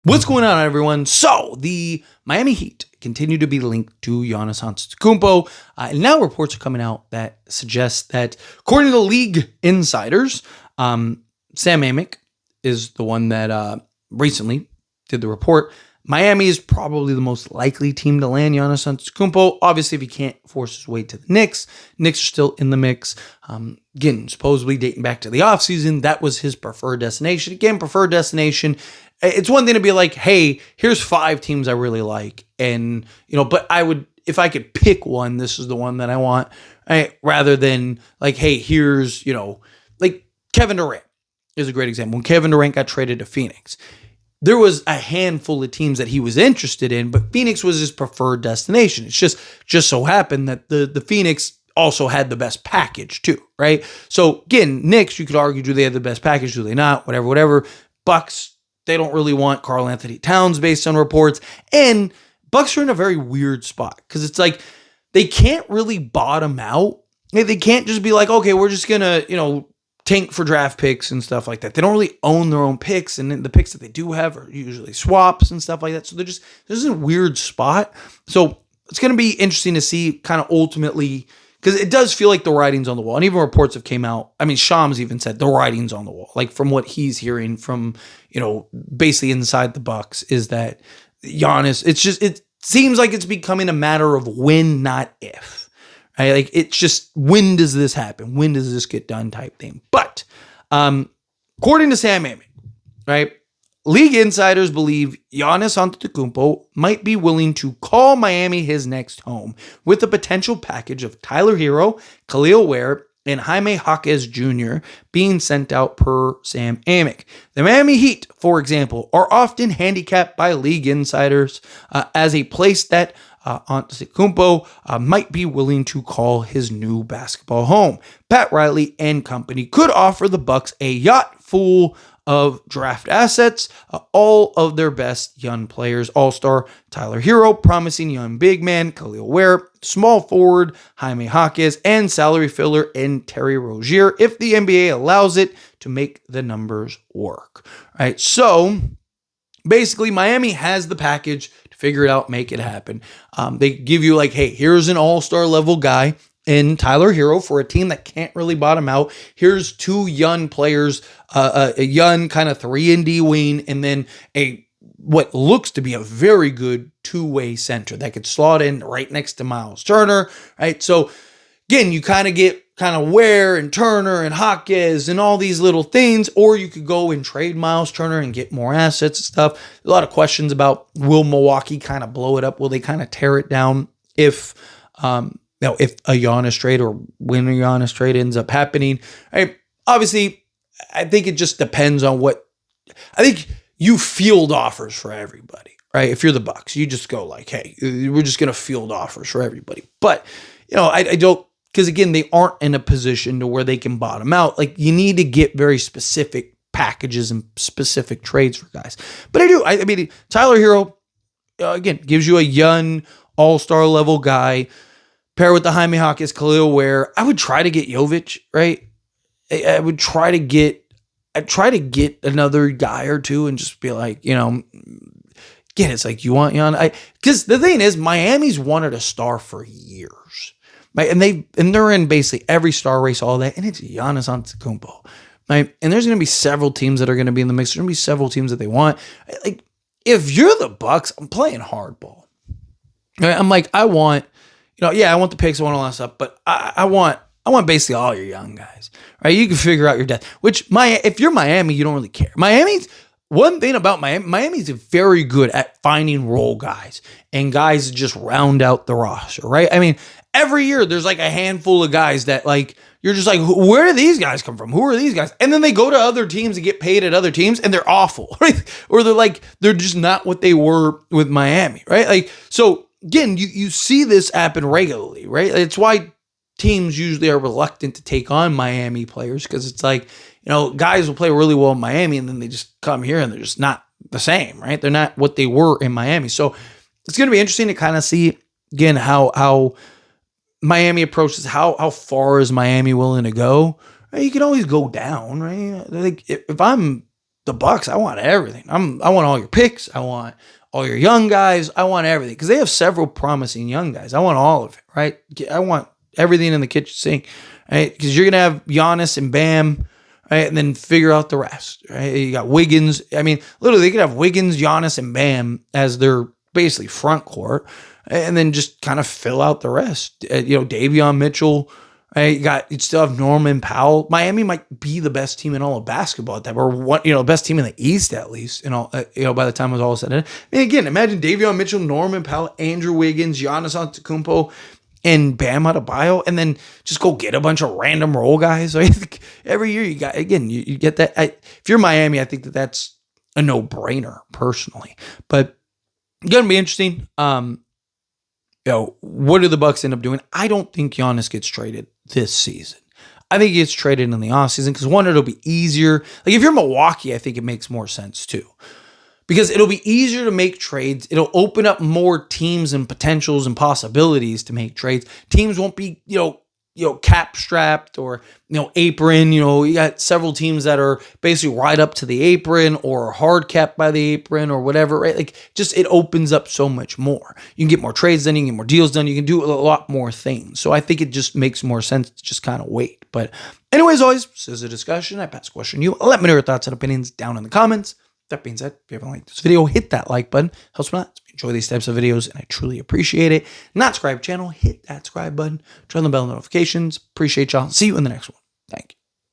What's going on, everyone? So, the Miami Heat continue to be linked to Giannis Antetokounmpo, and now reports are coming out that suggest that, according to league insiders, Sam Amick is the one that recently did the report. Miami is probably the most likely team to land Giannis Antetokounmpo. Obviously, if he can't force his way to the Knicks are still in the mix. Again, supposedly dating back to the offseason, that was his preferred destination. Again, preferred destination. It's one thing to be like, hey, here's 5 teams I really like. And, but I would, if I could pick one, this is the one that I want. Right? Rather than like, hey, here's, like Kevin Durant is a great example. When Kevin Durant got traded to Phoenix, there was a handful of teams that he was interested in, but Phoenix was his preferred destination. It's just so happened that the Phoenix also had the best package too, right? So again, Knicks, you could argue, do they have the best package? Do they not? Whatever. Bucks, they don't really want Karl Anthony Towns based on reports. And Bucks are in a very weird spot because it's like they can't really bottom out. They can't just be like, okay, we're just going to, tank for draft picks and stuff like that. They don't really own their own picks, and the picks that they do have are usually swaps and stuff like that. So this is a weird spot. So it's going to be interesting to see kind of ultimately, because it does feel like the writing's on the wall. And even reports have came out. I mean, Shams even said the writing's on the wall. Like from what he's hearing from, basically inside the Bucks is that Giannis, it seems like it's becoming a matter of when, not if. Right? Like it's just, when does this happen? When does this get done type thing? But according to Sam Amick, right, league insiders believe Giannis Antetokounmpo might be willing to call Miami his next home with a potential package of Tyler Hero, Khalil Ware, and Jaime Jaquez Jr. being sent out per Sam Amick. The Miami Heat, for example, are often handicapped by league insiders as a place that Antetokounmpo might be willing to call his new basketball home. Pat Riley and company could offer the Bucks a yacht full of draft assets, all of their best young players, all-star Tyler Hero, promising young big man Khalil Ware, small forward Jaime Jaquez, and salary filler in Terry Rozier if the NBA allows it to make the numbers work. All right, so basically Miami has the package to figure it out, make it happen. They give you like, hey, here's an all-star level guy in Tyler Hero for a team that can't really bottom out. Here's 2 young players, a young kind of 3-and-D wing, and then what looks to be a very good 2-way center that could slot in right next to Miles Turner, right? So again, you kind of get Ware and Turner and Jaquez and all these little things, or you could go and trade Miles Turner and get more assets and stuff. A lot of questions about, will Milwaukee kind of blow it up? Will they kind of tear it down if if a Giannis trade or when a Giannis trade ends up happening? Right? Obviously, I think it just depends on I think you field offers for everybody, right? If you're the Bucks, you just go like, hey, we're just going to field offers for everybody. But, I don't, because again, they aren't in a position to where they can bottom out. Like you need to get very specific packages and specific trades for guys. But I mean, Tyler Hero, again, gives you a young all-star level guy, pair with the Jaime Jaquez, Khalil Ware. I would try to get Jovic, right? I would try to get another guy or two and just be like, again, it's like, you want Giannis? Because the thing is, Miami's wanted a star for years, right? And they're in basically every star race, all that, and it's Giannis Antetokounmpo, right? And there's going to be several teams that are going to be in the mix. There's going to be several teams that they want. Like, if you're the Bucks, I'm playing hardball. Right? I'm like, I want the picks, I want all that stuff, but I want basically all your young guys, right? You can figure out your depth, if you're Miami, you don't really care. One thing about Miami's very good at finding role guys and guys that just round out the roster, right? I mean, every year there's like a handful of guys that like, you're just like, where do these guys come from? Who are these guys? And then they go to other teams and get paid at other teams and they're awful, right? Or they're just not what they were with Miami, right? Like, so again, you see this happen regularly, right? It's why teams usually are reluctant to take on Miami players, because it's like, guys will play really well in Miami and then they just come here and they're just not the same, right? They're not what they were in Miami. So it's going to be interesting to kind of see, again, how Miami approaches, how far is Miami willing to go? Right? You can always go down, right? Like if I'm the Bucks, I want everything. I want all your picks. I want all your young guys. I want everything because they have several promising young guys. I want all of it, right? I want everything in the kitchen sink, right? Because you're gonna have Giannis and Bam, right? And then figure out the rest, right? You got Wiggins. I mean, literally, they could have Wiggins, Giannis, and Bam as their basically front court, and then just kind of fill out the rest. Davion Mitchell. Right, you'd still have Norman Powell. Miami might be the best team in all of basketball at that, or what? Best team in the East at least. By the time it was all said and done. I mean, again, imagine Davion Mitchell, Norman Powell, Andrew Wiggins, Giannis Antetokounmpo, and Bam Adebayo, and then just go get a bunch of random role guys. Right? Every year you get that. If you're Miami, I think that's a no-brainer personally, but it's gonna be interesting. What do the Bucks end up doing? I don't think Giannis gets traded this season. I think he gets traded in the offseason because, one, it'll be easier. Like, if you're Milwaukee, I think it makes more sense too. Because it'll be easier to make trades. It'll open up more teams and potentials and possibilities to make trades. Teams won't be, cap strapped or, apron. You got several teams that are basically right up to the apron or hard capped by the apron or whatever, right? Like, just it opens up so much more. You can get more trades done, you can get more deals done, you can do a lot more things. So I think it just makes more sense to just kind of wait. But anyways, always, this is a discussion. I pass the question to you. Let me know your thoughts and opinions down in the comments. That being said, if you haven't liked this video, hit that like button. Helps me out. Enjoy these types of videos, and I truly appreciate it. Not subscribe channel, hit that subscribe button. Turn on the bell notifications. Appreciate y'all. See you in the next one. Thank you.